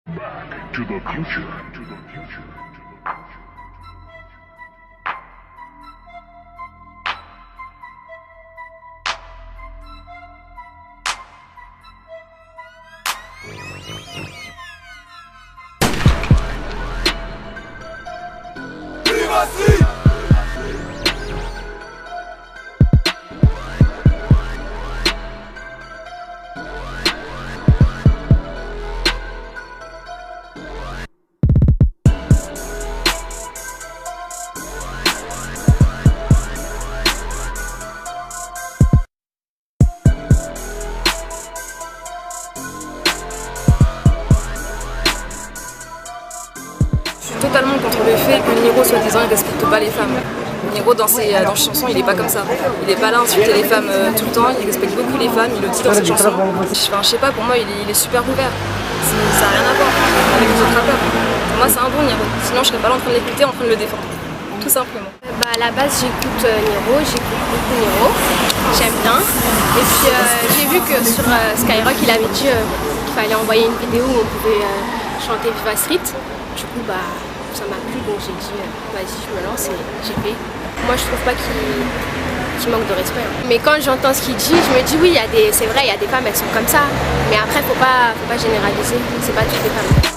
Back to the future. Totalement contre le fait que Niro soi-disant il respecte pas les femmes. Niro dans ses chansons il est pas comme ça. Il est pas là à insulter les femmes tout le temps, il respecte beaucoup les femmes, il le dit dans ses chansons. Enfin, je sais pas, pour moi il est super ouvert. Ça n'a rien à voir avec les autres rappeurs. Pour moi c'est un bon Niro, sinon je serais pas là en train de l'écouter, en train de le défendre. Tout simplement. À la base j'écoute Niro, j'écoute beaucoup Niro, j'aime bien. Et puis j'ai vu que sur Skyrock il avait dit qu'il fallait envoyer une vidéo où on pouvait chanter Viva Street. Du coup ça m'a plu, donc j'ai dit vas-y je me lance et j'ai fait. Moi je trouve pas qu'il manque de respect. Mais quand j'entends ce qu'il dit, je me dis oui, c'est vrai, il y a des femmes, elles sont comme ça. Mais après faut pas généraliser, c'est pas toutes les femmes.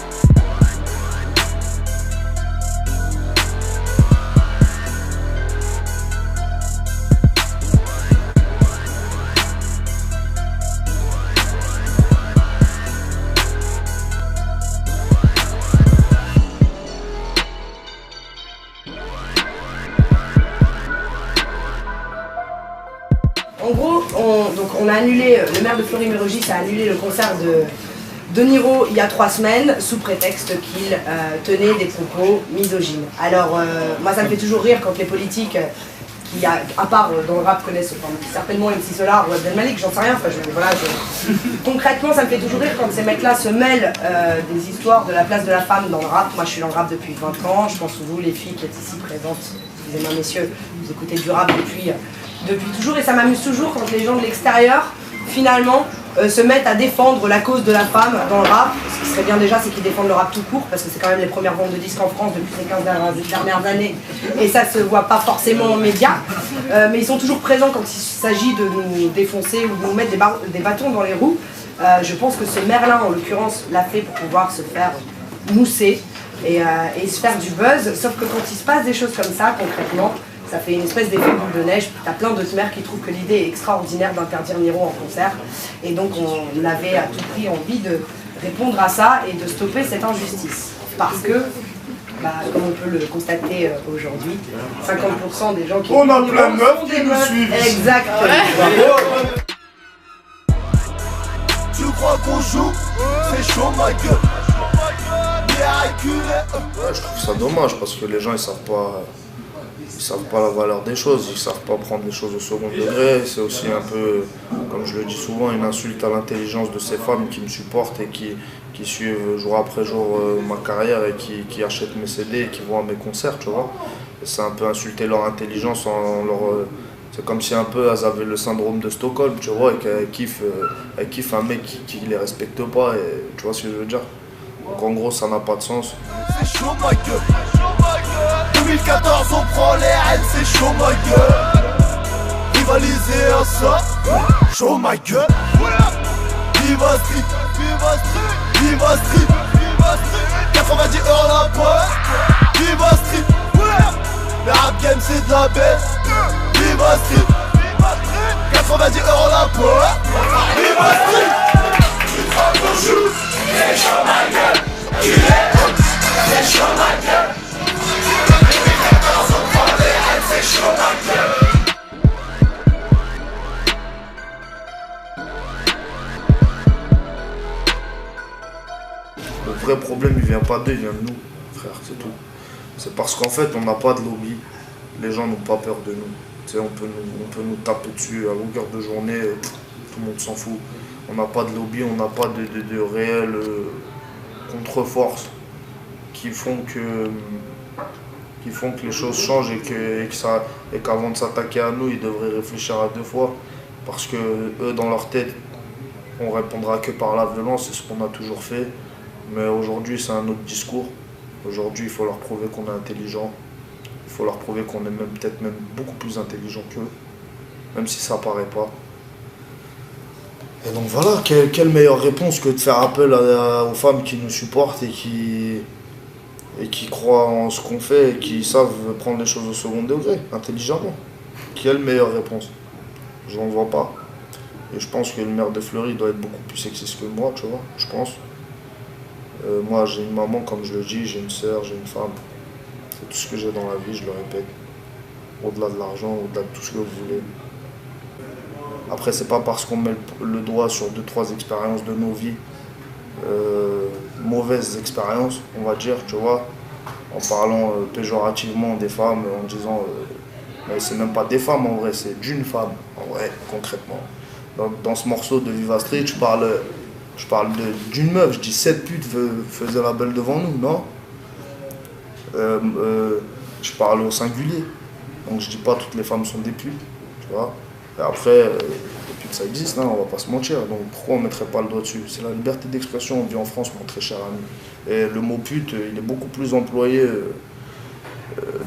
En gros, on a annulé, le maire de Fleury-Mérogis a annulé le concert de Niro il y a 3 semaines sous prétexte qu'il tenait des propos misogynes. Alors moi ça me fait toujours rire quand les politiques qui à part dans le rap connaissent certainement MC Solar ou Abdel Malik, j'en sais rien, concrètement ça me fait toujours rire quand ces mecs là se mêlent des histoires de la place de la femme dans le rap. Moi je suis dans le rap depuis 20 ans, je pense que vous les filles qui êtes ici présentes, excusez-moi messieurs, vous écoutez du rap depuis toujours, et ça m'amuse toujours quand les gens de l'extérieur finalement se mettent à défendre la cause de la femme dans le rap. Ce qui serait bien déjà, c'est qu'ils défendent le rap tout court, parce que c'est quand même les premières ventes de disques en France depuis ces 15 dernières années, et ça se voit pas forcément en médias, mais ils sont toujours présents quand il s'agit de nous défoncer ou de nous mettre des bâtons dans les roues. Je pense que ce Merlin en l'occurrence l'a fait pour pouvoir se faire mousser et se faire du buzz, sauf que quand il se passe des choses comme ça concrètement, ça fait une espèce d'effet boule de neige. T'as plein d'autres maires qui trouvent que l'idée est extraordinaire d'interdire Niro en concert. Et donc on avait à tout prix envie de répondre à ça et de stopper cette injustice. Parce que, comme on peut le constater aujourd'hui, 50% des gens qui... On a plein de meufs qui nous suivent. Exactement. Tu crois qu'on joue? C'est chaud ma gueule. Je trouve ça dommage parce que les gens ils savent pas la valeur des choses, ils savent pas prendre les choses au second degré. C'est aussi un peu, comme je le dis souvent, une insulte à l'intelligence de ces femmes qui me supportent et qui suivent jour après jour ma carrière et qui achètent mes CD et qui vont à mes concerts, tu vois. C'est un peu insulter leur intelligence c'est comme si un peu elles avaient le syndrome de Stockholm, tu vois, et qu'elles kiffent un mec qui les respecte pas, et tu vois ce que je veux dire. Donc en gros ça n'a pas de sens. C'est chaud ma gueule. 2014 on prend les haines, c'est chaud ma gueule. Rivaliser à ça, chaud ma gueule. Viva Street, Viva Street, Viva Street, Viva Street. 90 € la poche, Viva Street. Le rap game c'est de la bête, Viva Street, 90 € la poche, Viva Street. Tu crois qu'on joue? C'est chaud ma gueule. Tu es, c'est chaud ma gueule. Le vrai problème il vient pas d'eux, il vient de nous, frère, c'est tout. C'est parce qu'en fait on n'a pas de lobby, les gens n'ont pas peur de nous. Tu sais, on peut nous taper dessus à longueur de journée, tout le monde s'en fout. On n'a pas de lobby, on n'a pas de réelle contre-force qui font que les choses changent et qu'avant de s'attaquer à nous, ils devraient réfléchir à 2 fois. Parce que eux, dans leur tête, on répondra que par la violence, c'est ce qu'on a toujours fait. Mais aujourd'hui, c'est un autre discours. Aujourd'hui, il faut leur prouver qu'on est intelligent. Il faut leur prouver qu'on est peut-être même beaucoup plus intelligent qu'eux, même si ça paraît pas. Et donc voilà, quelle meilleure réponse que de faire appel aux femmes qui nous supportent et qui croient en ce qu'on fait et qui savent prendre les choses au second degré, intelligemment. Quelle meilleure réponse? Je n'en vois pas. Et je pense que le maire de Fleury doit être beaucoup plus sexiste que moi, tu vois, je pense. Moi, j'ai une maman, comme je le dis, j'ai une sœur, j'ai une femme. C'est tout ce que j'ai dans la vie, je le répète. Au-delà de l'argent, au-delà de tout ce que vous voulez. Après, c'est pas parce qu'on met le doigt sur 2-3 expériences de nos vies, mauvaises expériences, on va dire, tu vois, en parlant péjorativement des femmes, en disant, mais c'est même pas des femmes en vrai, c'est d'une femme, en vrai, concrètement. Dans ce morceau de Viva Street, je parle d'une meuf, je dis 7 putes faisaient la belle devant nous, non? Je parle au singulier, donc je dis pas toutes les femmes sont des putes, tu vois. Et après, les putes ça existe, hein, on va pas se mentir, donc pourquoi on mettrait pas le doigt dessus? C'est la liberté d'expression, on vit en France, mon très cher ami. Et le mot pute, il est beaucoup plus employé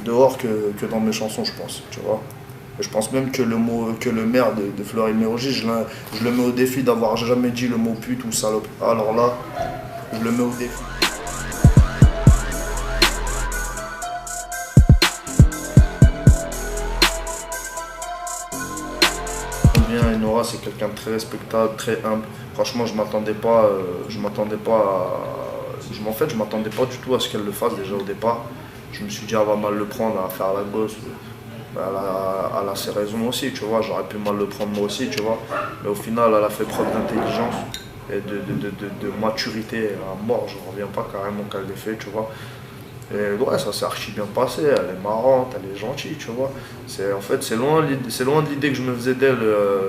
dehors que dans mes chansons, je pense, tu vois. Et je pense même que le maire de Fleury-Mérogis, je le mets au défi d'avoir jamais dit le mot pute ou salope. Alors là, je le mets au défi. Bien, Enora, c'est quelqu'un de très respectable, très humble. Franchement, je m'attendais pas du tout à ce qu'elle le fasse déjà au départ. Je me suis dit, elle va mal le prendre, à faire la gosse. Elle a ses raisons aussi, tu vois, j'aurais pu mal le prendre moi aussi, tu vois. Mais au final, elle a fait preuve d'intelligence et de maturité à mort, je ne reviens pas carrément qu'elle l'ait fait, tu vois. Et ouais, ça s'est archi bien passé, elle est marrante, elle est gentille, tu vois. En fait, c'est loin de l'idée que je me faisais d'elle,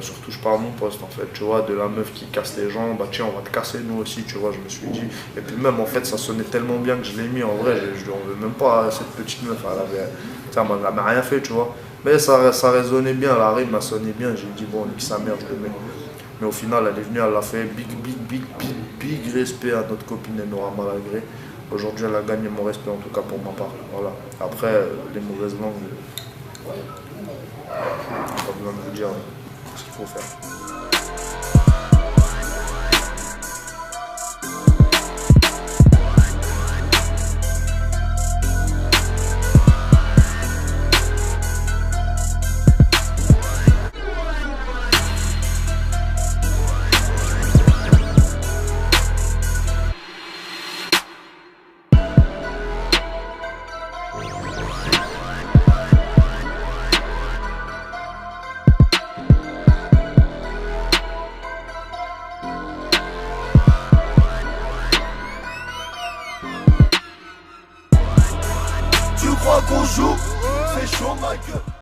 surtout je parle à mon poste, en fait, tu vois, de la meuf qui casse les gens, bah tiens, on va te casser nous aussi, tu vois, je me suis dit. Et puis même, en fait, ça sonnait tellement bien que je l'ai mis, en vrai, je lui en veux même pas à cette petite meuf, elle m'a rien fait, tu vois. Mais ça résonnait bien, la rime, elle sonnait bien, j'ai dit, bon, nique sa mère, je le mets. Mais au final, elle est venue, elle a fait big respect à notre copine Enora Malagré. Aujourd'hui, elle a gagné mon respect, en tout cas pour ma part. Voilà. Après, les mauvaises langues, pas besoin de vous dire ce qu'il faut faire. Tu crois qu'on joue? C'est chaud ma gueule.